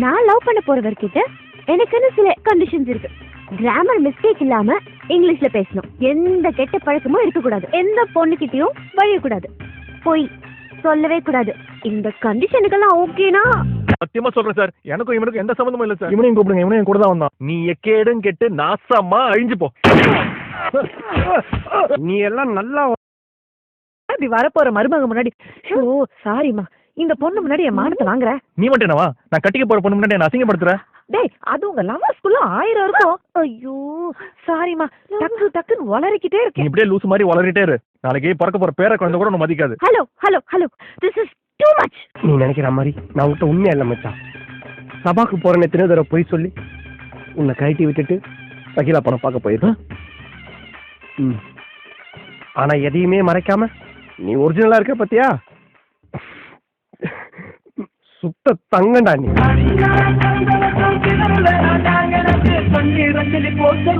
நான் லவ் பண்ண போறவர்கிட்ட எனக்குன்னு சில கண்டிஷன்ஸ் இருக்கு. கிராமர் மிஸ்டேக் இல்லாம இங்கிலீஷ்ல பேசணும். எந்த கெட்ட பழக்கமும் இருக்கக்கூடாது. எந்த பொண்ணுகிட்டயும் வழியக்கூடாது. போய் சொல்லவே கூடாது. இந்த கண்டிஷனுக்கெல்லாம் ஓகேனா? சத்தியமா சொல்றேன் சார், எனக்கும் இவனுக்கும் எந்த சம்பந்தமும் இல்ல சார். இவனையும் கூப்பிடுங்க, இவனையும் என் கூட தான் வந்தான். நீ எக்கேடும் கெட்டு நாசமா அழிஞ்சு போ. நீ எல்லாம் நல்லா இப்படி வரப்போற மருமக முன்னாடி சாரிம்மா, இந்த பொண்ணு முன்னாடி என் மானத்தை வாங்குற. நீ மட்டும் என்னவா, நான் கட்டிக்க போற பொண்ணு முன்னாடி என்ன அசிங்கப்படுத்துற? டேய், அது உங்க லவ்வர்ஸ்குள்ள 1000 இருக்கும். ஐயோ சாரிம்மா, டக்கு டக்குன்னு வளரிக்கிட்டே நீ இருக்கேன். இப்படியே லூசு மாதிரி வளரிட்டே இரு. நாளைக்கு பிறக்க போற பேர குழந்தை கூட உன்னை மதிக்காது. Hello hello hello, this is too much. நீ நினைக்கிற மாதிரி நான் உன்கிட்ட உண்மையா இல்ல மச்சான். சபாக்கு போறேன்னு எத்தனை தடவை போய் சொல்லி உன்னை கழட்டி விட்டுட்டு சகிலா பணம் பார்க்க போயிருக்கேன். ஆனா எதையுமே மறைக்காம நீ ஒரிஜினலா இருக்க பத்தியா? சுத்த தங்கண்டா நீ. பண்ணி ரஞ்சலி போட்டு